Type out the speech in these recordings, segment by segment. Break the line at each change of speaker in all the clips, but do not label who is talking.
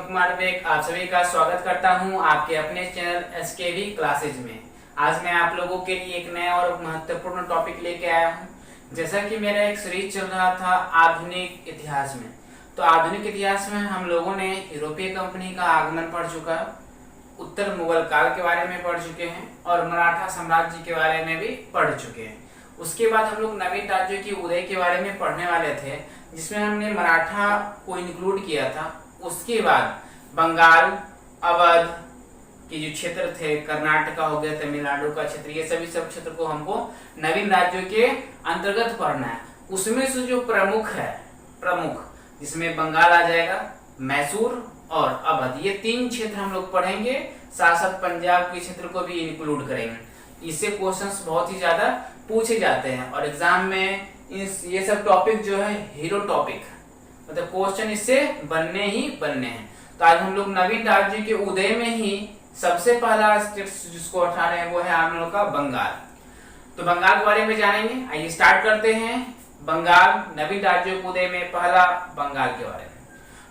Shivam Kumar bag आप सभी का स्वागत करता हूं आपके अपने चैनल एसकेवी क्लासेज में। आज मैं आप लोगों के लिए एक नया और महत्वपूर्ण टॉपिक लेके आया हूं। जैसा कि मेरा एक सीरीज चल रहा था आधुनिक इतिहास में, तो आधुनिक इतिहास में हम लोगों ने यूरोपीय कंपनी का आगमन पढ़ चुका, उत्तर मुगल काल के बारे में पढ़ चुके हैं और मराठा साम्राज्य के बारे में भी पढ़ चुके हैं। उसके बाद हम लोग नवीन राज्यों के उदय के बारे में पढ़ने वाले थे, जिसमें हमने मराठा को इंक्लूड किया था। उसके बाद बंगाल, अवध के जो क्षेत्र थे, कर्नाटका हो गया, तमिलनाडु का क्षेत्र, ये सभी सब क्षेत्र को हमको नवीन राज्यों के अंतर्गत पढ़ना है। उसमें से जो प्रमुख जिसमें बंगाल आ जाएगा, मैसूर और अवध, ये तीन क्षेत्र हम लोग पढ़ेंगे। साथ साथ पंजाब के क्षेत्र को भी इंक्लूड करेंगे। इससे क्वेश्चंस बहुत ही ज्यादा पूछे जाते हैं और एग्जाम में ये सब टॉपिक जो है हीरो टॉपिक, मतलब क्वेश्चन इससे बनने हैं। तो आज हम लोग नवीन राज्य के उदय में ही सबसे पहला स्टेट जिसको उठा रहे हैं वो है हम लोग का बंगाल। तो बंगाल के बारे में जानेंगे। आइए स्टार्ट करते हैं। बंगाल, नवीन राज्यों के उदय में पहला बंगाल के बारे में।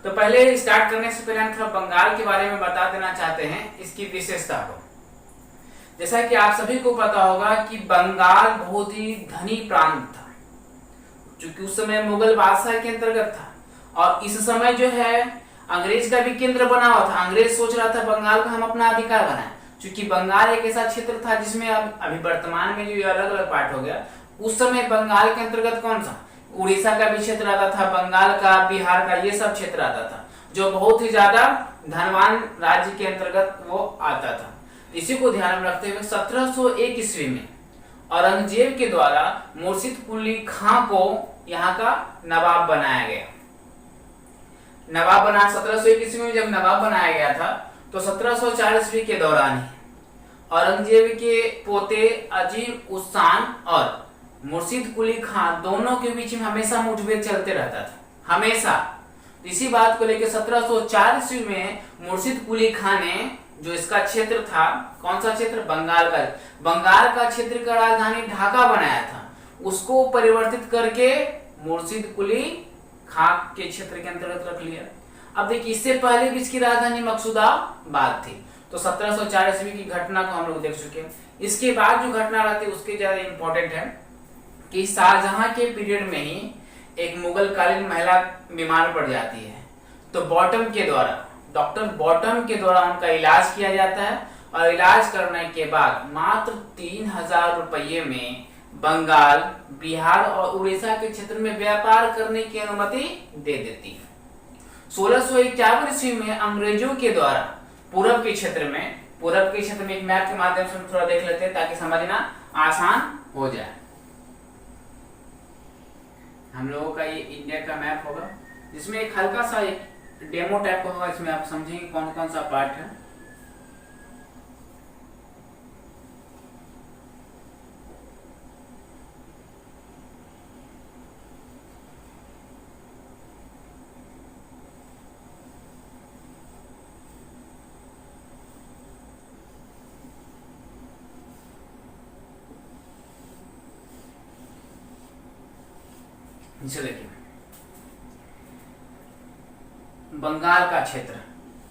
तो पहले स्टार्ट करने से पहले हम थोड़ा बंगाल के बारे में बता देना चाहते हैं, इसकी विशेषता को। जैसा कि आप सभी को पता होगा कि बंगाल बहुत ही धनी प्रांत था, क्योंकि उस समय मुगल बादशाह के अंतर्गत था और इस समय जो है अंग्रेज का भी केंद्र बना हुआ था। अंग्रेज सोच रहा था बंगाल को हम अपना अधिकार बनाएं, क्योंकि बंगाल एक ऐसा क्षेत्र था जिसमें अब अभी वर्तमान में जो अलग अलग पार्ट हो गया, उस समय बंगाल के अंतर्गत कौन सा, उड़ीसा का भी क्षेत्र आता था, बंगाल का, बिहार का, ये सब क्षेत्र आता था, जो बहुत ही ज्यादा धनवान राज्य के अंतर्गत वो आता था। इसी को ध्यान में रखते हुए 1701 ईस्वी में औरंगजेब के द्वारा मुर्शिद कुली खां को यहाँ का नवाब बनाया गया। नवाब बना 1701 ईस्वी में जब नवाब बनाया गया था, तो 1704 ईस्वी के दौरान ही औरंगजेब के पोते अजीम उस शान और मुर्शिद कुली खां दोनों के बीच में हमेशा मुठभेड़ चलते रहता था, हमेशा। इसी बात को लेकर 1704 ईस्वी में मुर्शिद कुली खां ने जो इसका क्षेत्र था, कौन सा क्षेत्र, बंगाल का क्षेत्र का राजधानी ढाका बनाया था, उसको परिवर्तित करके मुर्शिद कुली खां के क्षेत्र के अंतर्गत रख लिया। अब देखिए, इससे पहले भी इसकी राजधानी मकसूदाबाद थी। तो 1704 ईस्वी की घटना को हम लोग देख चुके हैं। इसके बाद जो घटना रहती है उसके ज्यादा इंपॉर्टेंट है कि शाहजहां के पीरियड में ही एक मुगल कालीन महिला बीमार पड़ जाती है, तो डॉक्टर बॉटम के द्वारा उनका इलाज किया जाता है और इलाज करने के बाद मात्र 3000 रुपये में बंगाल, बिहार और उड़ीसा के क्षेत्र में व्यापार करने की अनुमति दे देती है। 1651 ईस्वी में अंग्रेजों के द्वारा पूरब के क्षेत्र में एक मैप के माध्यम से हम थोड़ा देख लेते हैं ताकि समझना आसान हो जाए। हम लोगों का ये इंडिया का मैप होगा, जिसमें एक हल्का सा एक डेमो टाइप का होगा, इसमें आप समझेंगे कौन कौन सा पार्ट है। देखिए, बंगाल का क्षेत्र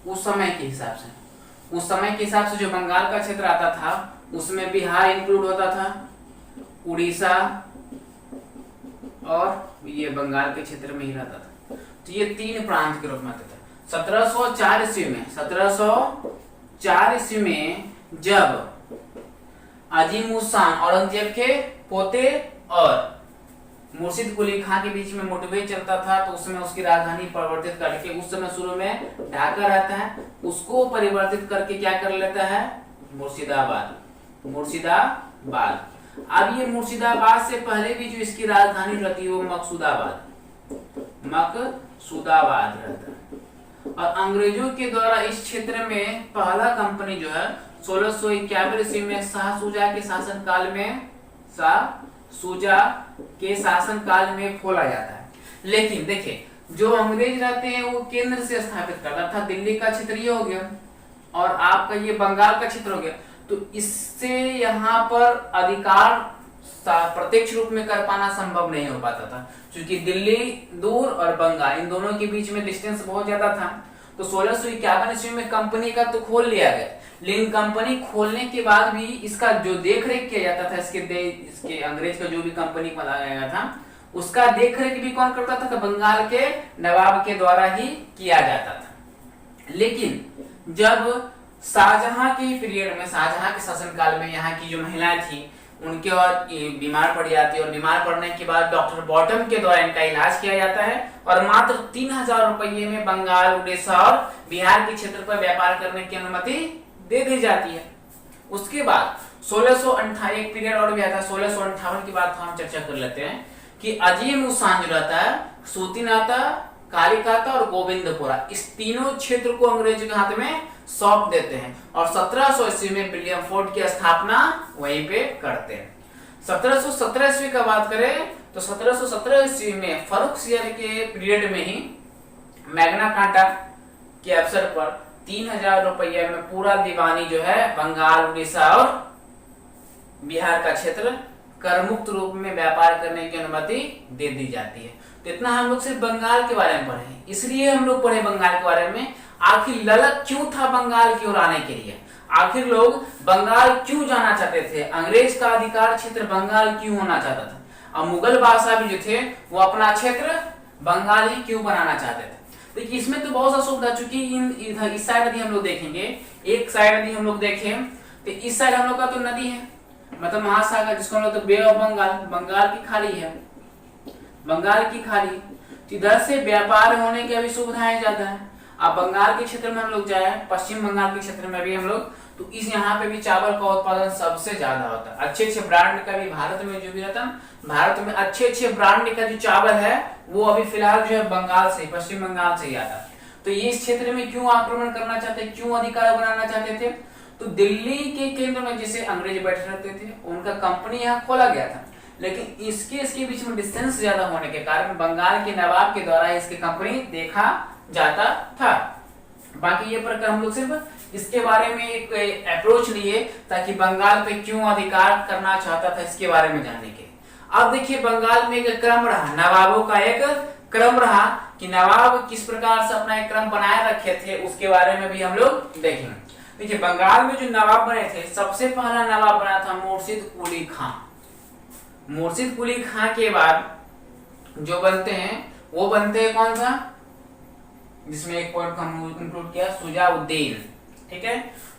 उस समय के हिसाब से जो बंगाल का क्षेत्र आता था, उसमें बिहार इंक्लूड होता था, उड़ीसा और ये बंगाल के क्षेत्र में ही रहता था। तो ये तीन प्रांत के रूप में आता था। 1704 ईस्वी में जब अजीम उस शान, औरंगजेब के पोते और मुर्शिद कुली खां के बीच में मुठभेड़ चलता था, तो उसमें उसकी राजधानी परिवर्तित करके, उस समय शुरू में ढाका रहता है, उसको परिवर्तित करके क्या कर लेता है, मुर्शिदाबाद। अब ये मुर्शिदाबाद से पहले भी जो इसकी राजधानी रहती है वो मकसूदाबाद रहता है। और अंग्रेजों के द्वारा इस क्षेत्र में पहला कंपनी जो है 1651 ईस्वी में शाह शुजा के शासन काल में खोला जाता है। लेकिन देखिए, जो अंग्रेज रहते हैं वो केंद्र से स्थापित करता था। दिल्ली का क्षेत्र ये हो गया और आपका ये बंगाल का क्षेत्र हो गया, तो इससे यहाँ पर अधिकार प्रत्यक्ष रूप में कर पाना संभव नहीं हो पाता था, क्योंकि दिल्ली दूर और बंगाल इन दोनों के बीच में डिस्टेंस बहुत ज्यादा था। तो 1651 ईस्वी में कंपनी का तो खोल लिया गया, लेकिन कंपनी खोलने के बाद भी इसका जो देख रेख किया जाता था, इसके अंग्रेज का जो भी कंपनी बनाया गया था उसका देख रेख भी कौन करता था? तो बंगाल के नवाब के द्वारा ही किया जाता था। लेकिन जब शाहजहां के पीरियड में, शाहजहां के शासनकाल में यहाँ की जो महिलाएं थी उनके और बीमार पड़ जाती है, और बीमार पड़ने के बाद डॉक्टर बॉटम के द्वारा इनका इलाज किया जाता है और मात्र 3000 रुपये में बंगाल, उड़ीसा और बिहार के क्षेत्र पर व्यापार करने की अनुमति दे दी जाती है। उसके बाद 1658 एक पीरियड और भी आता है, 1658 की बात हम चर्चा कर लेते हैं कि अजीम उसान जो रहता है, सूतीनाता, कालिकाता और गोविंदपुरा, इस तीनों क्षेत्र को अंग्रेजों के हाथ में सौंप देते हैं और 1700 ईस्वी में विलियम फोर्ट की स्थापना वहीं पे करते हैं। 1717 ईस्वी का बात करें तो 1717 ईस्वी में फर्रुखसियर के पीरियड में ही मैग्ना कार्टा के अवसर पर 3000 रुपये में पूरा दीवानी जो है बंगाल, उड़ीसा और बिहार का क्षेत्र कर मुक्त रूप में व्यापार करने की अनुमति दे दी जाती है। तो इतना हम लोग सिर्फ बंगाल के बारे में पढ़े, इसलिए हम लोग पढ़े बंगाल के बारे में। आखिर ललक क्यों था बंगाल की ओर आने के लिए? आखिर लोग बंगाल क्यों जाना चाहते थे? अंग्रेज का अधिकार क्षेत्र बंगाल क्यों होना चाहता था? अब मुगल बादशाह भी जो थे वो अपना क्षेत्र बंगाल ही क्यों बनाना चाहते थे? देखिए इसमें तो बहुत सा सुविधा, चूंकि इधर इस साइड यदि हम लोग देखेंगे, एक साइड यदि हम लोग देखें तो इस साइड हम लोग का तो नदी है, मतलब महासागर, जिसको हम लोग तो बे ऑफ बंगाल, बंगाल की खाड़ी है, बंगाल की खाड़ी। तो इधर से व्यापार होने की अभी सुविधाएं ज्यादा है। अब बंगाल के क्षेत्र में हम लोग जाए, पश्चिम बंगाल के क्षेत्र में भी हम लोग, तो इस यहाँ पे भी चावल का उत्पादन सबसे ज्यादा होता है। अच्छे अच्छे ब्रांड का भी भारत में जो भी रहता है, भारत में अच्छे अच्छे ब्रांड का जो चावल है वो अभी फिलहाल जो है बंगाल से, पश्चिम बंगाल से ही आता है। तो ये इस क्षेत्र में क्यों आक्रमण करना चाहते, क्यों अधिकार बनाना चाहते थे? तो दिल्ली के केंद्र में जिसे अंग्रेज बैठे रहते थे, उनका कंपनी यहाँ खोला गया था, लेकिन इसके बीच में डिस्टेंस ज्यादा होने के कारण बंगाल के नवाब के द्वारा इसकी कंपनी देखा जाता था। बाकी ये प्रकार हम लोग सिर्फ इसके बारे में एक अप्रोच लिए ताकि बंगाल पे क्यों अधिकार करना चाहता था इसके बारे में जानने के। अब देखिए बंगाल में एक क्रम रहा, नवाबों का एक क्रम रहा कि नवाब किस प्रकार से अपना एक क्रम बनाए रखे थे, उसके बारे में भी हम लोग देखेंगे। देखिए बंगाल में जो नवाब बने थे, सबसे पहला नवाब बना था मुर्शिद कुली खां। मुर्शिद कुली खां के बाद जो बनते हैं वो बनते हैं कौन सा, जिसमें एक पॉइंट हम इंक्लूड किया, सुजाउद्दीन। ठीक है,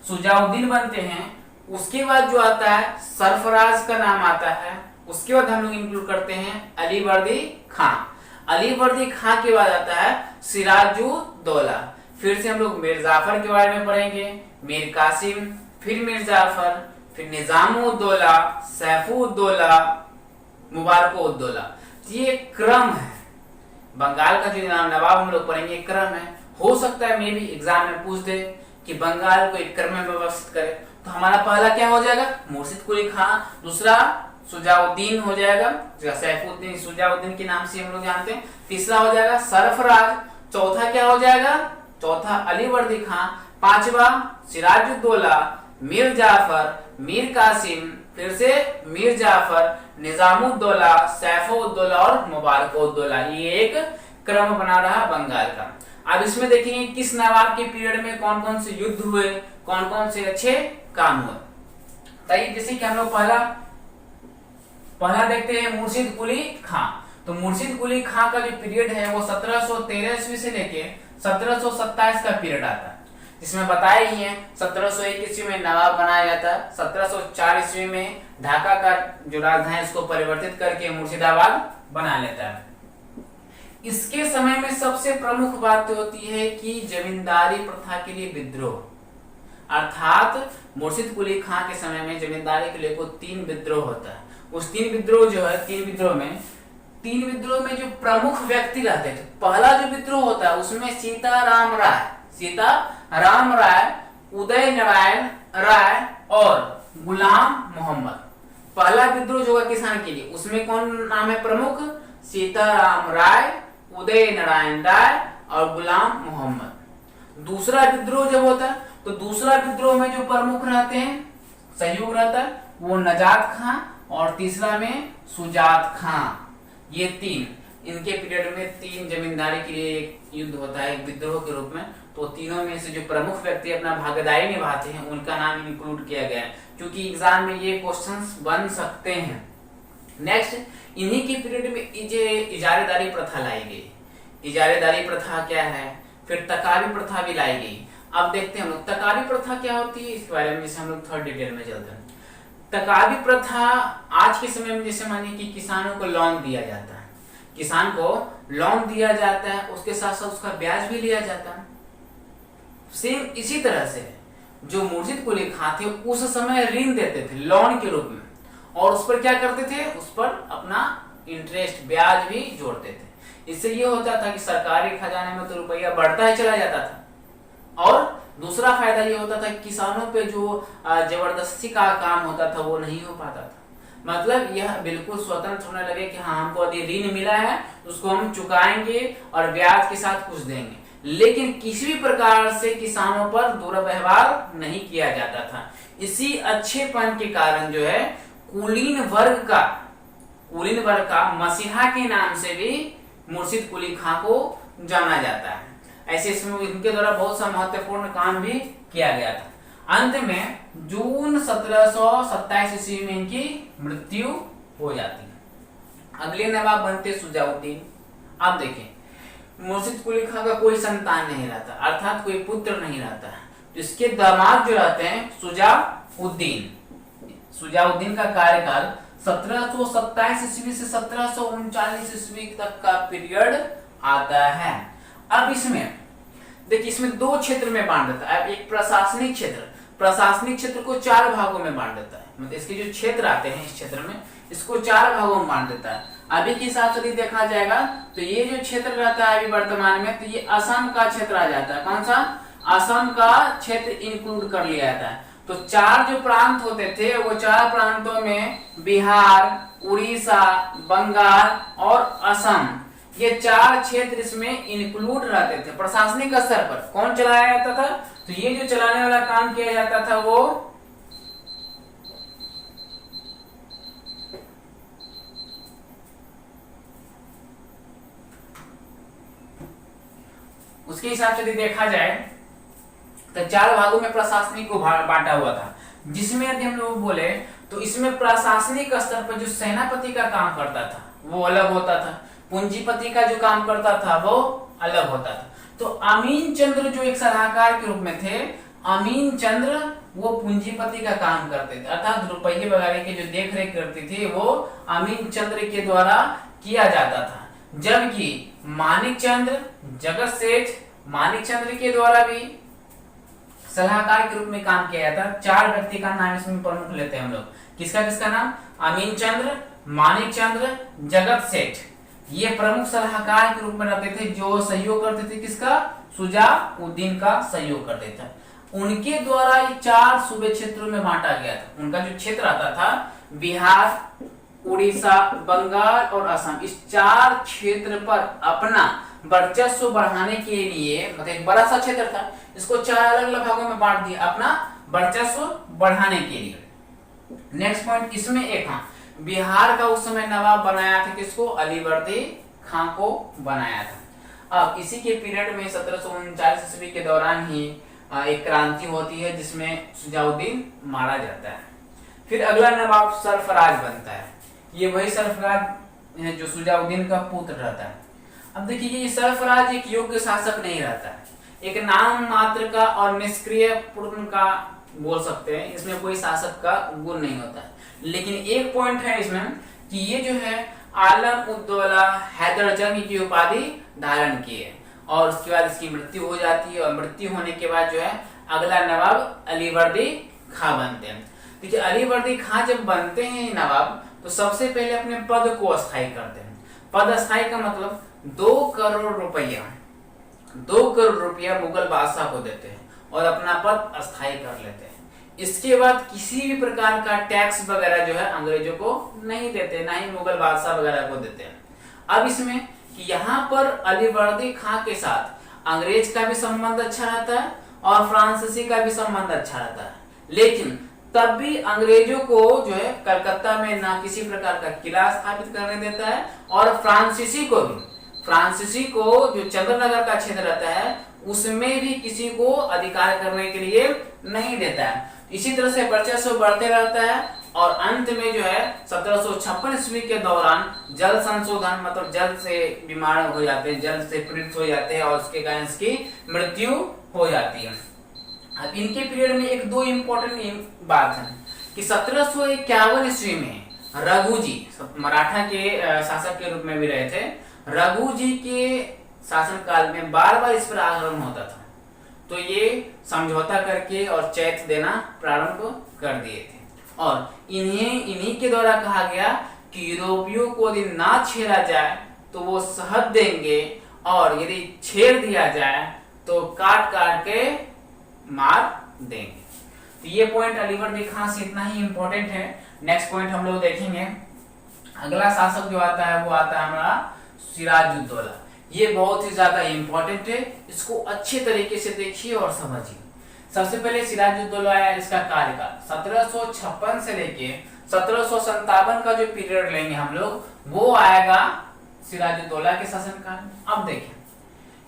सुजाउद्दीन बनते हैं। उसके बाद जो आता है सरफराज का नाम आता है। उसके बाद हम लोग इंक्लूड करते हैं अलीवर्दी खां। अलीवर्दी खां के बाद आता है सिराजुद्दौला। फिर से हम लोग मीर जाफर के बारे में पढ़ेंगे, मीर कासिम, फिर मीर जाफर, फिर निजामुद्दौला, सैफुद्दौला, मुबारकुद्दौला। ये क्रम है, बंगाल का जो नवाब हम लोग पढ़ेंगे क्रम है। हो सकता है मे भी एग्जाम में पूछ दे कि बंगाल को एक क्रम में व्यवस्थित करे, तो हमारा पहला क्या हो जाएगा, मुर्शिद कुली खां, दूसरा सुजाउद्दीन हो जाएगा, सैफुद्दीन, सुजाउद्दीन के नाम से हम लोग जानते हैं, तीसरा हो जाएगा सरफराज, चौथा क्या हो जाएगा, चौथा अलीवर्दी खां, पांचवा सिराजुद्दौला, मीर जाफर, मीर कासिम, फिर से मीर जाफर, निजामुद्दौला, सैफुद्दौला और मुबारकुद्दौला। ये एक क्रम बना रहा बंगाल का। अब इसमें देखेंगे किस नवाब के पीरियड में कौन कौन से युद्ध हुए, कौन कौन से अच्छे काम हुए। तो जैसे कि हम लोग पहला देखते हैं मुर्शिद कुली खां। तो मुर्शिद कुली खां का जो पीरियड है वो 1713 ईस्वी से लेके 1727 का पीरियड आता है, जिसमें बताया ही है 1701 ईस्वी में नवाब बनाया जाता है, 1704 ईस्वी में ढाका का जो राजधानी उसको परिवर्तित करके मुर्शिदाबाद बना लेता है। इसके समय में सबसे प्रमुख बात होती है कि जमींदारी प्रथा के लिए विद्रोह, अर्थात मुर्शिद कुली खां के समय में जमींदारी के लिए 3 विद्रोह होता है। उस 3 विद्रोह जो है, 3 विद्रोह में जो प्रमुख व्यक्ति रहते थे, पहला जो विद्रोह होता है उसमें सीताराम राय, उदय नारायण राय और गुलाम मोहम्मद। पहला विद्रोह जो है किसान के लिए, उसमें कौन नाम है प्रमुख, सीताराम राय, उदय नारायण राय और गुलाम मोहम्मद। दूसरा विद्रोह जब होता है तो दूसरा विद्रोह में जो प्रमुख रहते हैं, सहयोग रहता है, वो नजात खां और तीसरा में सुजात खां। ये 3, इनके पीरियड में 3 जमींदारी के लिए एक युद्ध होता है, एक विद्रोह के रूप में। तो तीनों में से जो प्रमुख व्यक्ति अपना भागीदारी निभाते हैं उनका नाम इंक्लूड किया गया है, क्योंकि एग्जाम में ये क्वेश्चंस बन सकते हैं। नेक्स्ट, इन्हीं के पीरियड में इजारेदारी प्रथा लाई गई। इजारेदारी प्रथा क्या है? फिर तकावी प्रथा भी लाई गई। अब देखते हैं हम लोग तकावी प्रथा क्या होती है, इसके बारे में जैसे हम लोग थोड़ा डिटेल में चलते हैं। तकावी प्रथा आज के समय में जैसे मानिए कि किसानों को लोन दिया जाता है, किसान को लोन दिया जाता है, उसके साथ साथ उसका ब्याज भी लिया जाता है। सेम इसी तरह से जो मुर्शिद कुली खां थे उस समय ऋण देते थे लोन के रूप में, और उस पर क्या करते थे, उस पर अपना इंटरेस्ट ब्याज भी जोड़ते थे। इससे ये होता था कि सरकारी खजाने में तो रुपया बढ़ता ही चला जाता था, और दूसरा फायदा ये होता था कि किसानों पे जो जबरदस्ती का काम होता था वो नहीं हो पाता था। मतलब यह बिल्कुल स्वतंत्र होने लगे कि हाँ, हमको यदि ऋण मिला है उसको हम चुकाएंगे और ब्याज के साथ कुछ देंगे, लेकिन किसी भी प्रकार से किसानों पर दुर्व्यवहार नहीं किया जाता था। इसी अच्छेपन के कारण जो है कुलीन वर्ग का मसीहा के नाम से भी मुर्शिद कुली खां को जाना जाता है। ऐसे इसमें इनके द्वारा बहुत सा महत्वपूर्ण काम भी किया गया था। अंत में जून 1727 ईस्वी में इनकी मृत्यु हो जाती है। अगले नवाब बनते सुजाउद्दीन। आप देखें, मुर्शिद कुली खां का कोई संतान नहीं रहता, अर्थात कोई पुत्र नहीं रहता है, तो इसके दामाद जो रहते हैं सुजाउद्दीन का कार्यकाल 1727 ईस्वी से 1739 ईस्वी तक का पीरियड आता है। अब इसमें देखिए, इसमें दो क्षेत्र में बांट देता है। अब एक प्रशासनिक क्षेत्र को 4 भागों में बांट देता है। मतलब इसके जो क्षेत्र आते हैं इस क्षेत्र में, इसको 4 भागों में बांट देता है। अभी के हिसाब से देखा जाएगा तो ये जो क्षेत्र रहता है अभी वर्तमान में, तो ये असम का क्षेत्र आ जाता है। कौन सा? असम का क्षेत्र इंक्लूड कर लिया जाता है। तो 4 जो प्रांत होते थे वो 4 प्रांतों में बिहार, उड़ीसा, बंगाल और असम, ये 4 क्षेत्र इसमें इंक्लूड रहते थे। प्रशासनिक स्तर पर कौन चलाया जाता था? तो ये जो चलाने वाला काम किया जाता था वो उसके हिसाब से देखा जाए तो 4 भागों में प्रशासनिक को बांटा हुआ था, जिसमें यदि हम लोग बोले तो इसमें प्रशासनिक स्तर पर जो सेनापति का काम करता था वो अलग होता था, पूंजीपति का जो काम करता था वो अलग होता था। तो अमीन चंद्र जो एक सलाहकार के रूप में थे, अमीन चंद्र वो पूंजीपति का काम करते थे, अर्थात रुपये वगैरह की जो देख रेख करती थी वो अमीन चंद्र के द्वारा किया जाता था। जबकि मानिक चंद्र, जगत सेठ, मानिक चंद्र के द्वारा भी सलाहकार के रूप में काम किया जाता। 4 व्यक्ति का नाम इसमें प्रमुख लेते हैं हम लोग। किसका नाम? अमीन चंद्र, मानिक चंद्र, जगत सेठ, ये प्रमुख सलाहकार के रूप में रहते थे, जो सहयोग करते थे किसका? सुजाउद्दीन का सहयोग करते थे। उनके द्वारा ये 4 सूबे क्षेत्रों में बांटा गया था। उनका जो क्षेत्र आता था बिहार, उड़ीसा, बंगाल और असम, इस 4 क्षेत्र पर अपना वर्चस्व बढ़ाने के लिए, मतलब एक बड़ा सा क्षेत्र था, इसको 4 अलग अलग भागों में बांट दिया अपना वर्चस्व बढ़ाने के लिए। नेक्स्ट पॉइंट इसमें एक, हाँ, बिहार का उस समय नवाब बनाया था किसको? अलीवर्दी खां को बनाया था। अब इसी के पीरियड में 1739 ईस्वी के दौरान ही एक क्रांति होती है जिसमें सुजाउद्दीन मारा जाता है। फिर अगला नवाब सरफराज बनता है। ये वही सरफराज है जो सुजाउद्दीन का पुत्र रहता है। अब देखिए, ये सरफराज एक योग्य शासक नहीं रहता है, एक नाम मात्र का और निष्क्रिय पूर्ण का बोल सकते हैं, इसमें कोई शासक का गुण नहीं होता है। लेकिन एक पॉइंट है इसमें कि ये जो है आलम उद्दौला हैदर जंग की उपाधि धारण किए, और उसके बाद इसकी मृत्यु हो जाती है, और मृत्यु होने के बाद जो है अगला नवाब अलीवर्दी खां बनते हैं। देखिए, अलीवर्दी खां जब बनते हैं नवाब, तो सबसे पहले अपने पद को अस्थायी करते हैं। पद अस्थायी का मतलब 2 करोड़ रुपया मुगल बादशाह को देते हैं और अपना पद अस्थायी कर लेते हैं। इसके बाद किसी भी प्रकार का टैक्स वगैरह जो है अंग्रेजों को नहीं देते, ना ही मुगल बादशाह वगैरह को देते हैं। अब इसमें कि यहाँ पर अलीवर्दी खां के साथ अंग्रेज का भी संबंध अच्छा रहता है और फ्रांसीसी का भी संबंध अच्छा रहता है, लेकिन तब भी अंग्रेजों को जो है कलकत्ता में ना किसी प्रकार का किला स्थापित करने देता है, और फ्रांसीसी को जो चंद्रनगर का क्षेत्र रहता है उसमें भी किसी को अधिकार करने के लिए नहीं देता है। इसी तरह से वर्चस्व बढ़ते रहता है और अंत में जो है 1756 ईस्वी के दौरान जल संशोधन, मतलब जल से बीमार हो जाते हैं, जल से पीड़ित हो जाते हैं और उसके कारण इसकी मृत्यु हो जाती है। अब इनके पीरियड में एक दो इम्पोर्टेंट बात है कि 1751 ईस्वी में रघु जी, मराठा के शासक के रूप में भी रहे थे, रघु जी के शासनकाल में बार बार इस पर आक्रमण होता था, तो ये समझौता करके और चैत देना प्रारंभ कर दिए थे। और इन्हीं के द्वारा कहा गया कि यूरोपियों को यदि ना छेड़ा जाए तो वो शहद देंगे और यदि छेड़ दिया जाए तो काट काट के मार देंगे। तो ये पॉइंट अलीवर्दी खान से इतना ही इंपॉर्टेंट है। नेक्स्ट पॉइंट हम लोग देखेंगे। अगला शासक जो आता है वो आता है हमारा सिराजुद्दौला। ये बहुत ही ज्यादा इंपॉर्टेंट है, इसको अच्छे तरीके से देखिए और समझिए। सबसे पहले सिराजुद्दौला है, इसका कार्यकाल 1756 से लेके 1757 का जो पीरियड लेंगे हम लोग, वो आएगा सिराजुद्दौला के शासनकाल। अब देखें,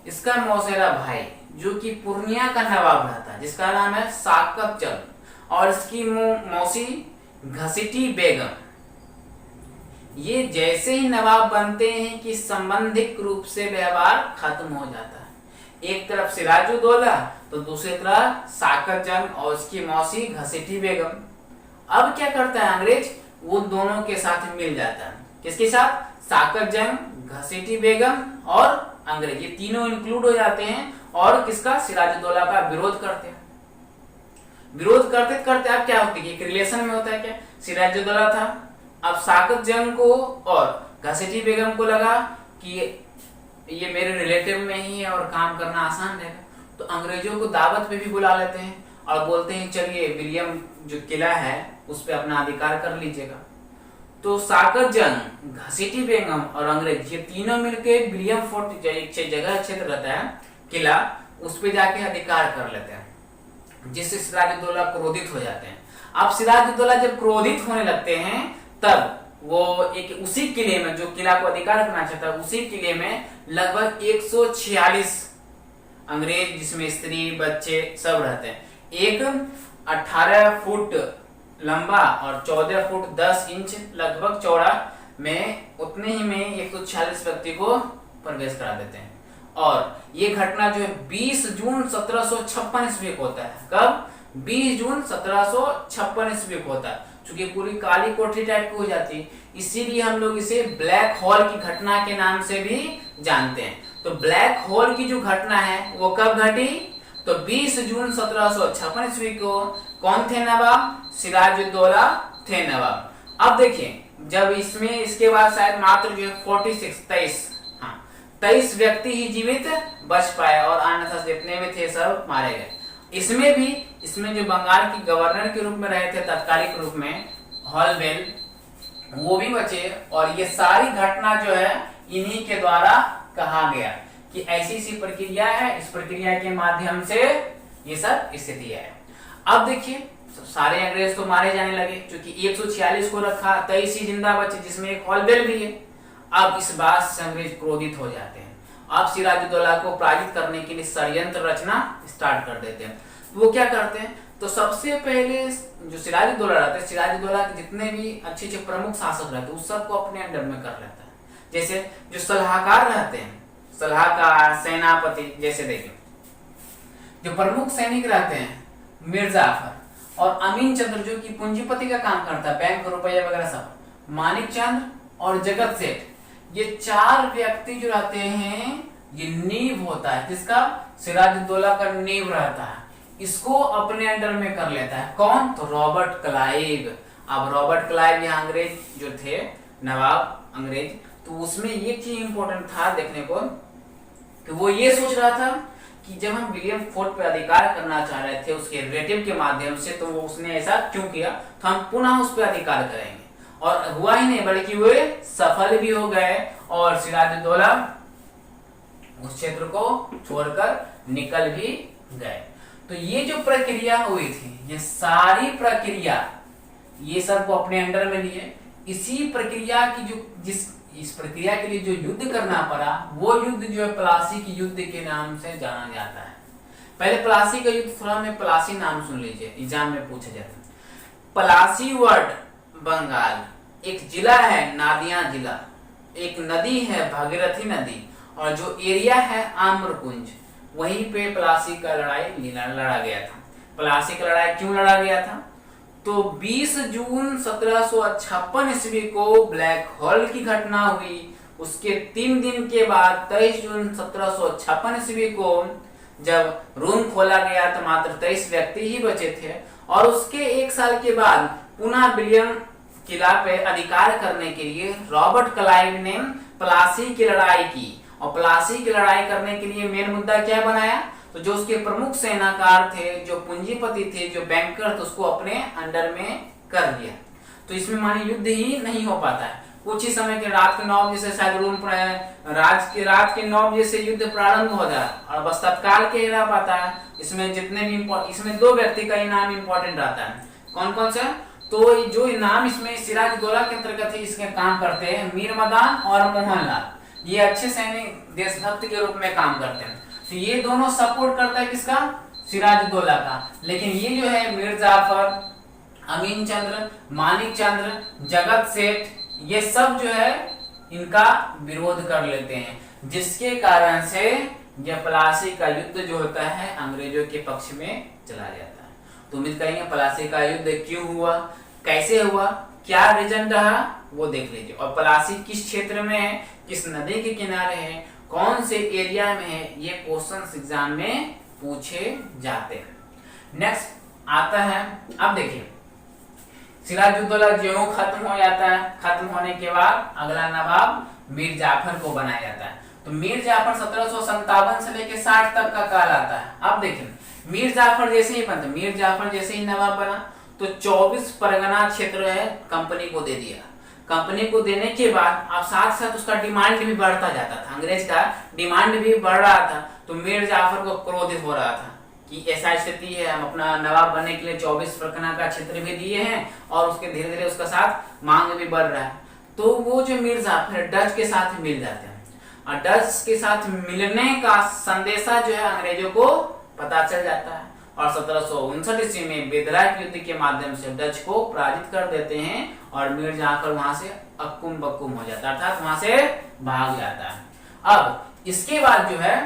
इसका मौसेरा भाई जो कि पूर्णिया का नवाब रहता है, जिसका नाम है साकत चंद, और इसकी मौसी घसीटी बेगम, ये जैसे ही नवाब बनते हैं कि संबंधित रूप से व्यवहार खत्म हो जाता है। एक तरफ सिराजुद्दौला तो दूसरी तरफ साकत जंग और उसकी मौसी घसीटी बेगम। अब क्या करता है अंग्रेज, वो दोनों के साथ मिल जाता है। किसके साथ? साकत जंग, घसीटी बेगम और अंग्रेज, ये तीनों इंक्लूड हो जाते हैं और किसका? सिराजुद्दौला का विरोध करते हैं। विरोध करते करते अब क्या होती है, एक रिलेशन में होता है क्या, सिराजुद्दौला था, अब साकत जंग को और घसीटी बेगम को लगा कि ये मेरे रिलेटिव में ही है और काम करना आसान रहेगा, तो अंग्रेजों को दावत पे भी बुला लेते हैं और बोलते हैं चलिए विलियम जो किला है उस पे अपना अधिकार कर लीजिएगा। तो साकत जंग, घसीटी बेगम और अंग्रेज, ये तीनों मिलके विलियम फोर्ट एक जगह क्षेत्र रहता है किला, उस पे जाके अधिकार कर लेते हैं, जिससे सिराजुद्दौला क्रोधित हो जाते हैं। अब सिराजुद्दौला जब क्रोधित होने लगते हैं तब वो एक उसी किले में, जो किला को अधिकार करना चाहता है, उसी किले में लगभग 146 अंग्रेज, जिसमें स्त्री बच्चे सब रहते हैं, एक 18 फुट लंबा और 14 फुट 10 इंच लगभग चौड़ा में, उतने ही में 146 व्यक्ति को प्रवेश करा देते हैं। और ये घटना जो है 20 जून 1756 ईस्वी को होता है। कब? 20 जून 1756 ईस्वी को होता है। चूंकि पूरी काली कोठरी टाइप की हो जाती है, इसीलिए हम लोग इसे ब्लैक होल की घटना के नाम से भी जानते हैं। तो ब्लैक होल की जो घटना है वो कब घटी? तो 20 जून 1756 ईस्वी को। कौन थे नवाब? सिराजुद्दौला थे नवाब। अब देखिए, जब इसमें इसके बाद शायद मात्र जो है 23 व्यक्ति ही जीवित बच पाए और अन्यथा जितने भी थे सब मारे गए। इसमें जो बंगाल की गवर्नर के रूप में रहे थे तत्कालिक रूप में, हॉलवेल, वो भी बचे। और ये सारी घटना जो है इन्हीं के द्वारा कहा गया कि ऐसी सी प्रक्रिया है, इस प्रक्रिया के माध्यम से ये सब स्थिति है। अब देखिए, सारे अंग्रेज तो मारे जाने लगे, क्योंकि 146 को रखा, 23 ही जिंदा बचे, जिसमें एक हॉलवेल भी है। अब इस बात से अंग्रेज क्रोधित हो जाते हैं। अब सिराजुद्दौला को पराजित करने के लिए षड्यंत्र रचना स्टार्ट कर देते हैं। वो क्या करते हैं? तो सबसे पहले जो सिराजुद्दौला रहते हैं, सिराजुद्दौला के जितने भी अच्छे अच्छे प्रमुख शासक रहते हैं, उस सबको अपने अंडर में कर लेता है। जैसे जो सलाहकार रहते हैं, सलाहकार, सेनापति, जैसे देखिए जो प्रमुख सैनिक रहते हैं, मीर जाफर और अमीन चंद्र जो कि पूंजीपति का काम करता है, बैंक रुपया वगैरह सब, मानिक चंद्र और जगत सेठ, ये चार व्यक्ति जो रहते हैं, ये नींव होता है, जिसका? सिराजुद्दौला का नींव रहता है। इसको अपने अंडर में कर लेता है। कौन? तो रॉबर्ट क्लाइव। अब रॉबर्ट क्लाइव यहाँ अंग्रेज जो थे, नवाब अंग्रेज, तो उसमें एक चीज इंपॉर्टेंट था देखने को कि वो ये सोच रहा था कि जब हम विलियम फोर्ट पे अधिकार करना चाह रहे थे उसके रिलेटिव के माध्यम से, तो वो उसने ऐसा क्यों किया, तो हम पुनः उस पर अधिकार करेंगे। और हुआ ही नहीं, बल्कि वे सफल भी हो गए और सिराजुद्दौला उस क्षेत्र को छोड़कर निकल भी गए। तो ये जो प्रक्रिया हुई थी, ये सारी प्रक्रिया, ये सब को अपने अंडर में लिए। इसी प्रक्रिया की इस प्रक्रिया के लिए जो युद्ध करना पड़ा वो युद्ध जो है प्लासी के युद्ध के नाम से जाना जाता है। पहले प्लासी का युद्ध, थोड़ा में प्लासी नाम सुन लीजिए, एग्जाम में पूछा जाता है। प्लासी वर्ड बंगाल, एक जिला है नादिया जिला, एक नदी है भागीरथी नदी, और जो एरिया है आम्रकुंज, वहीं पे प्लासी का लड़ाई लड़ा गया था। प्लासी का लड़ाई क्यों लड़ा गया था? तो 20 जून 1756 ईस्वी को ब्लैक होल की घटना हुई। उसके 3 दिन के बाद 23 जून 1756 ईस्वी को जब रूम खोला गया तो मात्र 23 व्यक्ति ही बचे थे, और उसके 1 साल के बाद पुनः विलियम किला पे अधिकार करने के लिए रॉबर्ट क्लाइव ने प्लासी की लड़ाई की। और प्लासी की लड़ाई करने के लिए मेन मुद्दा क्या बनाया? तो जो उसके प्रमुख सेनाकार थे, जो पूंजीपति थे, जो बैंकर थे, उसको अपने अंडर में कर लिया। तो इसमें मानी युद्ध ही नहीं हो पाता है। कुछ ही समय के रात के 9 बजे से शायद रात के 9 बजे से युद्ध प्रारंभ हो जाए, और बस तत्काल के ही रह पाता है। इसमें जितने भी इसमें 2 व्यक्ति का इनाम इंपॉर्टेंट रहता है। कौन कौन से? तो जो इनाम इसमें सिराजउद्दौला के अंतर्गत ही इसके काम करते हैं मीर मदान और मोहनलाल। ये अच्छे सैनिक देशभक्त के रूप में काम करते हैं। तो ये दोनों सपोर्ट करता है किसका? सिराजउद्दौला का। लेकिन ये जो है मीर जाफर, अमीन चंद्र, मानिक चंद्र, जगत सेठ, ये सब जो है इनका विरोध कर लेते हैं, जिसके कारण से यह प्लासी का युद्ध जो होता है अंग्रेजों के पक्ष में चला जाता है। तो उम्मीद करेंगे प्लासी का युद्ध क्यों हुआ, कैसे हुआ, क्या रीजन रहा, वो देख लीजिए। और प्लासी किस क्षेत्र में है, किस नदी के किनारे है, कौन से एरिया में है, ये क्वेश्चन एग्जाम में पूछे जाते हैं। नेक्स्ट आता है, अब देखिए सिराजउद्दौला ज्यों खत्म हो जाता है, खत्म होने के बाद अगला नवाब मीर जाफर को बनाया जाता है। तो मीर जाफर 1757 से लेकर 60 तक का काल आता है। अब देखिए मीर जाफर जैसे ही बनता, मीर जाफर जैसे ही नवाब बना तो 24 परगना क्षेत्र है कंपनी को दे दिया। कंपनी को देने के बाद अब साथ साथ उसका डिमांड भी बढ़ता जाता था, अंग्रेज का डिमांड भी बढ़ रहा था। तो मीर जाफर को क्रोधित हो रहा था कि ऐसा स्थिति है, हम अपना नवाब बनने के लिए 24 परगना का क्षेत्र भी दिए हैं, और उसके धीरे धीरे उसका साथ मांग भी बढ़ रहा है। तो वो जो मीर जाफर डच के साथ मिल जाते हैं, और डच के साथ मिलने का संदेशा जो है अंग्रेजों को पता चल जाता है, और 1759 ईस्वी में बेदराक युद्ध के माध्यम से डच को पराजित कर देते हैं, और मीर जाफर वहां से अक्कुम बक्कुम हो जाता है, अर्थात वहां से भाग जाता है। अब इसके बाद जो है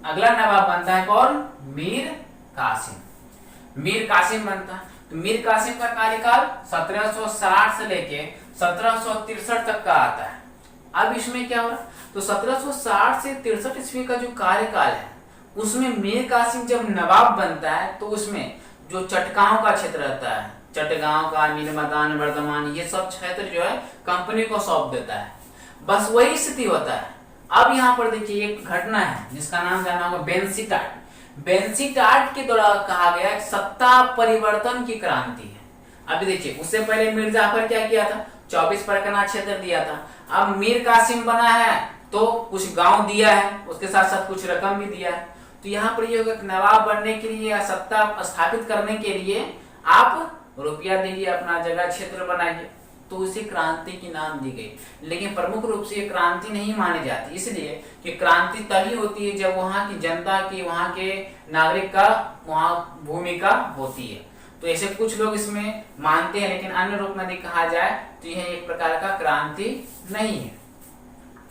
अगला नवाब बनता है कौन? मीर कासिम। मीर कासिम बनता है। तो मीर कासिम का कार्यकाल 1760 से लेके 1763 तक का आता है। अब इसमें क्या हो रहा है? तो 1760 से 63 ईस्वी का जो कार्यकाल है उसमें मीर कासिम जब नवाब बनता है तो उसमें जो चटगांव का क्षेत्र रहता है, चटगांव का, नीलमदान, वर्धमान, ये सब क्षेत्र जो है कंपनी को सौंप देता है। बस वही स्थिति होता है। अब यहाँ पर देखिए एक घटना है जिसका नाम जाना होगा बेंसीटाट। बेंसीटाट के दौरान कहा गया सत्ता परिवर्तन की क्रांति है। अभी देखिए उससे पहले मीर जाफर क्या किया था? 24 परगना क्षेत्र दिया था। अब मीर कासिम बना है तो कुछ गांव दिया है, उसके साथ साथ कुछ रकम भी दिया है। तो यहाँ पर ये होगा नवाब बनने के लिए या सत्ता स्थापित करने के लिए आप रुपया दीजिए, अपना जगह क्षेत्र बनाइए, तो उसी क्रांति की नाम दी गई। लेकिन प्रमुख रूप से ये क्रांति नहीं मानी जाती, इसलिए कि क्रांति तभी होती है जब वहां की जनता की, वहां के नागरिक का वहां भूमिका होती है। तो ऐसे कुछ लोग इसमें मानते हैं, लेकिन अन्य रूप में कहा जाए तो यह एक प्रकार का क्रांति नहीं है।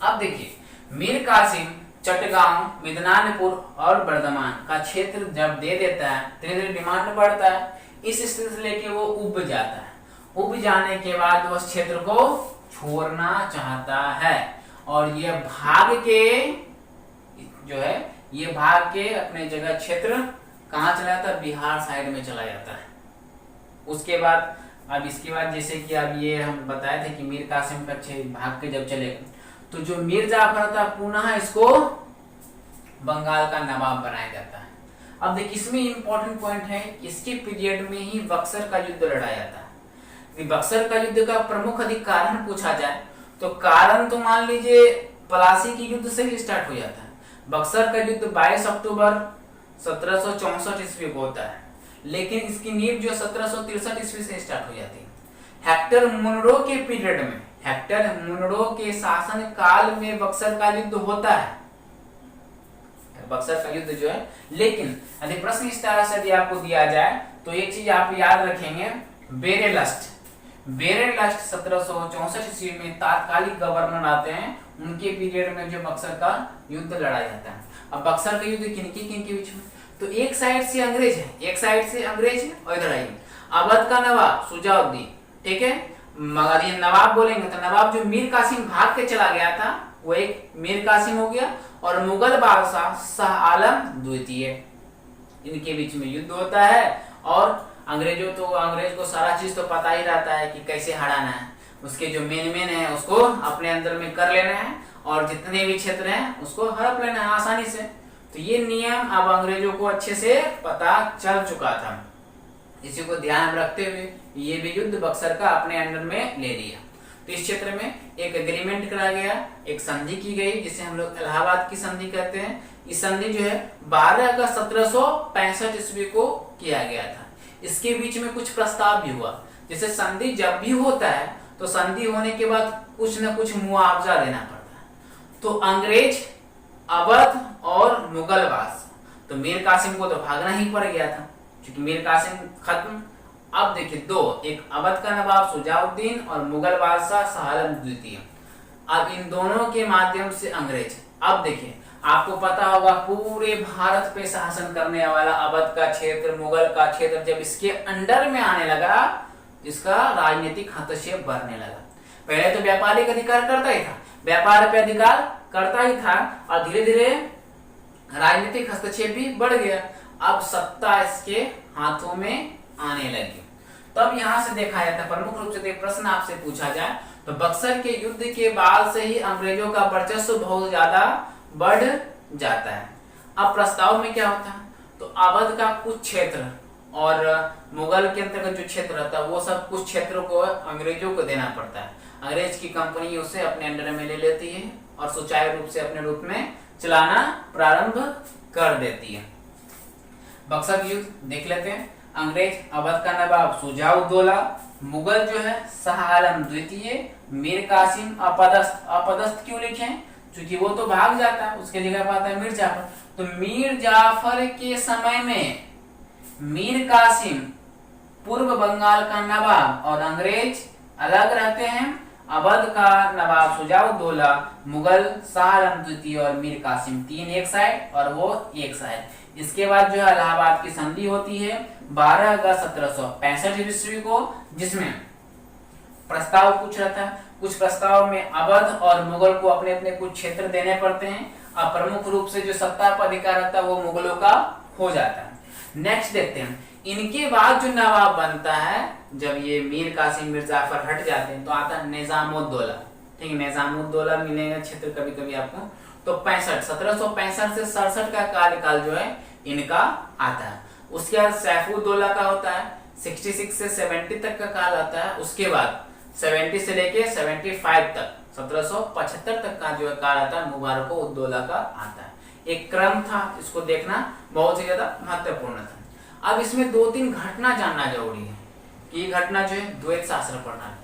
अब देखिए मीर कासिम चटगांव, मिदनानपुर और बर्धमान का क्षेत्र जब दे देता है, धीरे धीरे डिमांड बढ़ता है, इस स्थिति से लेके वो उब जाता है। उब जाने के बाद उस क्षेत्र को छोड़ना चाहता है, और ये भाग के अपने जगह क्षेत्र कहाँ चला जाता है? बिहार साइड में चला जाता है। उसके बाद अब इसके बाद जैसे कि अब ये हम बताए थे कि मीर कासिम का भाग के जब चले, तो जो मीर जाफर था पुनः इसको बंगाल का नवाब बनाया जाता है। अब देखिए इसमें इंपॉर्टेंट पॉइंट है, इसके पीरियड में ही बक्सर का युद्ध लड़ा जाता है। बक्सर का युद्ध का प्रमुख अधिक कारण पूछा जाए तो कारण तो मान लीजिए प्लासी की युद्ध से ही स्टार्ट हो जाता है। बक्सर का युद्ध 22 अक्टूबर 1764 ईस्वी को होता है, लेकिन इसकी नींव जो 1763 ईस्वी से स्टार्ट हो जाती है। हेक्टर मुनरो के पीरियड में हेक्टर मुनरो के शासन काल में बक्सर का युद्ध होता है, बक्सर का युद्ध जो है। लेकिन यदि प्रश्न इस तरह से यदि आपको दिया जाए तो एक चीज आप याद रखेंगे, बेरेलस्ट 1764 ईस्वी में तात्कालिक गवर्नर आते हैं, उनके पीरियड में जो बक्सर का युद्ध लड़ा जाता है। अब बक्सर का युद्ध किनके बीच में, तो एक साइड से अंग्रेज है, और इधर आइए अवध का नवाब शुजाउद्दीन, ठीक है। मगर ये नवाब बोलेंगे तो नवाब जो मीर कासिम भाग के चला गया था वो एक मीर कासिम हो गया, और मुगल बादशाह शाह आलम द्वितीय, इनके बीच में युद्ध होता है। और अंग्रेज को सारा चीज तो पता ही रहता है कि कैसे हराना है, उसके जो मेन है उसको अपने अंदर में कर लेना है, और जितने भी क्षेत्र हैं उसको हड़प लेना है आसानी से। तो ये नियम अब अंग्रेजों को अच्छे से पता चल चुका था, इसी को ध्यान में रखते हुए ये भी युद्ध बक्सर का अपने अंडर में ले लिया। तो इस क्षेत्र में एक एग्रीमेंट करा गया, एक संधि की गई जिसे हम लोग इलाहाबाद की संधि कहते हैं। इस संधि जो है 12 अगस्त 1765 ईस्वी को किया गया था। इसके बीच में कुछ प्रस्ताव भी हुआ, जैसे संधि जब भी होता है तो संधि होने के बाद कुछ न कुछ मुआवजा देना पड़ता है। तो अंग्रेज, अवध और मुगल बादशाह, तो मीर कासिम को तो भागना ही पड़ गया था क्योंकि मीर कासिम खत्म। अब देखिए दो, एक अवध का नवाब शुजाउद्दीन और मुगल बादशाह शाह आलम द्वितीय। अब इन दोनों के माध्यम से अंग्रेज, अब देखिए आपको पता होगा पूरे भारत पे शासन करने वाला अवध का क्षेत्र, मुगल का क्षेत्र जब इसके अंडर में आने लगा, इसका राजनीतिक हस्तक्षेप बढ़ने लगा। पहले तो व्यापारिक अधिकार करता ही था, व्यापार पे अधिकार करता ही था, और धीरे धीरे राजनीतिक हस्तक्षेप भी बढ़ गया। अब सत्ता इसके हाथों में आने लगी। तब यहां से देखा जाता है, प्रमुख रूप से प्रश्न आपसे पूछा जाए तो बक्सर के युद्ध के बाद से ही अंग्रेजों का वर्चस्व बहुत ज्यादा बढ़ जाता है। अब प्रस्ताव में क्या होता है, तो अवध का कुछ क्षेत्र और मुगल के अंतर्गत जो क्षेत्र रहता है वो सब कुछ क्षेत्रों को अंग्रेजों को देना पड़ता है। अंग्रेज की कंपनी उसे अपने अंडर में ले लेती है और सुचारू रूप से अपने रूप में चलाना प्रारंभ कर देती है। बक्सर की युद्ध देख लेते हैं। अंग्रेज अवध का नवाब शुजाउद्दौला, मुगल जो है शाह आलम द्वितीय, मीर कासिम अपदस्थ क्यों लिखे, क्योंकि वो तो भाग जाता है, उसके जगह पाता है मीर जाफर। तो मीर जाफर के समय में मीर कासिम पूर्व बंगाल का नवाब और अंग्रेज अलग रहते हैं। अवध का नवाब शुजाउद्दौला, मुगल शाह आलम द्वितीय और मीर कासिम, तीन एक साइड और वो एक साइड। इसके बाद जो है इलाहाबाद की संधि होती है 12 अगस्त 1765 ईस्वी को, जिसमें प्रस्ताव कुछ रहता है। कुछ प्रस्ताव में अवध और मुगल को अपने अपने कुछ क्षेत्र देने पड़ते हैं, और प्रमुख रूप से जो सत्ता पर अधिकार रहता है वो मुगलों का हो जाता है। नेक्स्ट देखते हैं, इनके बाद जो नवाब बनता है, जब ये मीर कासिम मीर जाफर हट जाते हैं तो आता है निजामुद्दौला। ठीक है, निजामुद्दौला मिलेगा क्षेत्र कभी कभी आपको। तो 1765 से 67 का कार्यकाल जो है इनका आता है। उसके बाद सैफुद्दौला का होता है, 66 से 70 तक का काल आता है। उसके बाद 70 से लेके 75 तक, 1775 तक का जो काल आता है मुबारक-उद-दौला का आता है। एक क्रम था, इसको देखना बहुत ही ज्यादा महत्वपूर्ण था। अब इसमें दो तीन घटना जानना जरूरी है कि ये घटना जो है द्वैत शासन प्रणाली।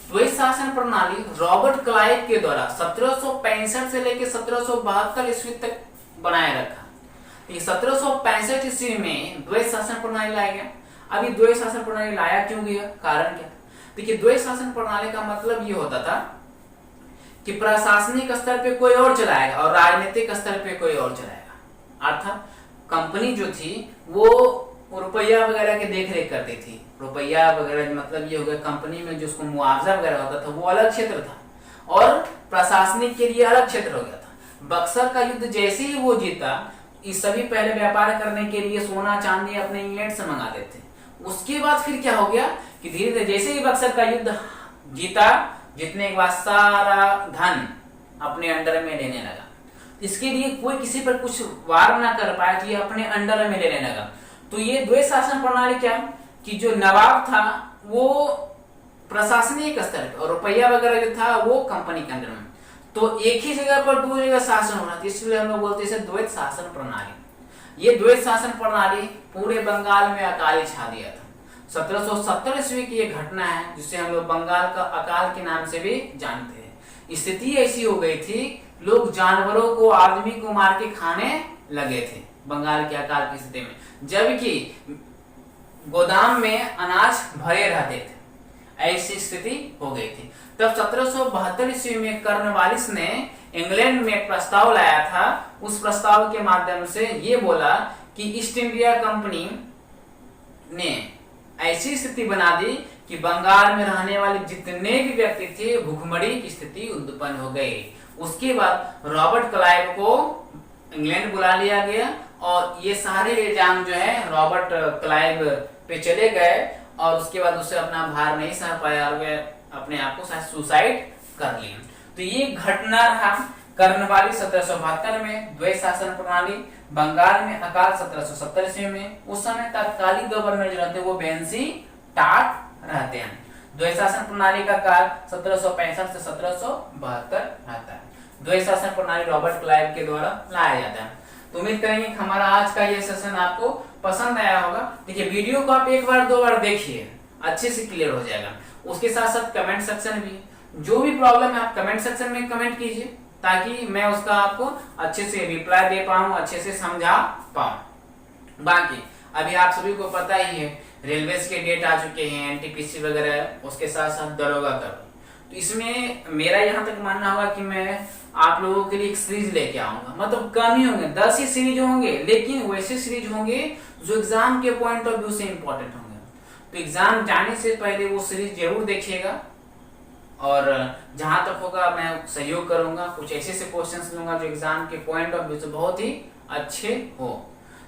द्वैत शासन प्रणाली रॉबर्ट क्लाइव के द्वारा 1765 से लेकर 1772 ईस्वी तक बनाए रखा। 1765 ईस्वी में द्वैत शासन प्रणाली लाया गया। अब ये द्वैत शासन प्रणाली लाया क्यों गया, कारण क्या? देखिए, द्वैत शासन प्रणाली का मतलब ये होता था कि प्रशासनिक स्तर पे कोई और चलाएगा और राजनीतिक स्तर पे कोई और चलाएगा। अर्थात कंपनी जो थी वो रुपया वगैरह की देखरेख करती थी। रुपया वगैरह मतलब ये हो गया, कंपनी में जो उसको मुआवजा वगैरह होता था वो अलग क्षेत्र था और प्रशासनिक के लिए अलग क्षेत्र हो गया था। बक्सर का युद्ध जैसे ही वो जीता, इस सभी पहले व्यापार करने के लिए सोना चांदी अपने इंग्लैंड से मंगाते थे। उसके बाद फिर क्या हो गया कि धीरे धीरे जैसे ही बक्सर का युद्ध जीता, जीतने के बाद सारा धन अपने अंडर में लेने लगा। इसके लिए कोई किसी पर कुछ वार ना कर पाया कि अपने अंडर में लेने लगा। तो ये द्वैत शासन प्रणाली क्या कि जो नवाब था वो प्रशासनिक स्तर पर और रुपया वगैरह जो था वो कंपनी के अंडर में, तो एक ही जगह पर दो जगह शासन हो रहा था। इसलिए हम लोग बोलते हैं द्वैत शासन प्रणाली। ये द्वैत शासन प्रणाली पूरे बंगाल में अकाली छा दिया था। 1770 ईस्वी की ये घटना है जिसे हम लोग बंगाल का अकाल के नाम से भी जानते हैं। स्थिति ऐसी हो गई थी, लोग जानवरों को, आदमी को मार के खाने लगे थे बंगाल के अकाल की स्थिति में, जबकि गोदाम में अनाज भरे रहते थे। ऐसी स्थिति हो गई थी। तब 1772 ईस्वी में कॉर्नवालिस ने इंग्लैंड में प्रस्ताव लाया था। उस प्रस्ताव के माध्यम से ये बोला कि ईस्ट इंडिया कंपनी ने ऐसी स्थिति बना दी कि बंगाल में रहने वाले जितने भी व्यक्ति थे भूखमरी की स्थिति उत्पन्न हो गई। उसके बाद रॉबर्ट क्लाइव को इंग्लैंड बुला लिया गया और ये सारे इल्जाम जो है रॉबर्ट क्लाइव पे चले गए और उसके बाद उससे अपना भार नहीं सह पाया और वे अपने आप को सुसाइड कर लिया। तो ये घटना रहा कॉर्नवालिस 1772 में, द्वैत शासन प्रणाली, बंगाल में अकाल 1770 ईस्वी में। उस समय तत्कालीन गवर्नर जो रहते हैं वो बेंसी टाट रहते हैं। द्वैत शासन प्रणाली का काल 1765 से 1772 रहता है। द्वैत शासन प्रणाली रॉबर्ट क्लाइव के द्वारा लाया जाता है। तो उम्मीद करेंगे कि हमारा आज का ये सेशन आपको पसंद आया होगा। देखिए वीडियो को आप एक बार दो बार देखिए, अच्छे से क्लियर हो जाएगा। उसके साथ साथ कमेंट सेक्शन भी, जो भी प्रॉब्लम है आप कमेंट सेक्शन में कमेंट कीजिए ताकि मैं उसका आपको अच्छे से रिप्लाई दे पाऊं, अच्छे से समझा पाऊं। बाकी अभी आप सभी को पता ही है रेलवे के डेट आ चुके हैं, एनटीपीसी वगैरह, उसके साथ साथ दरोगा कर। तो इसमें मेरा यहाँ तक मानना होगा कि मैं आप लोगों के लिए एक सीरीज लेके आऊंगा। मतलब कम ही होंगे, 10 ही सीरीज होंगे, लेकिन वैसे सीरीज होंगे जो एग्जाम के पॉइंट ऑफ व्यू से इंपॉर्टेंट होंगे। तो एग्जाम जाने से पहले वो सीरीज जरूर देखिएगा और जहां तक होगा मैं सहयोग करूंगा। कुछ ऐसे क्वेश्चंस लूंगा जो एग्जाम के पॉइंट ऑफ व्यू से बहुत ही अच्छे हो।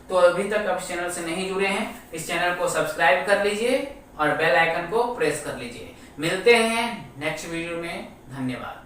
तो अभी तक आप चैनल से नहीं जुड़े हैं, इस चैनल को सब्सक्राइब कर लीजिए और बेल आइकन को प्रेस कर लीजिए। मिलते हैं नेक्स्ट वीडियो में। धन्यवाद।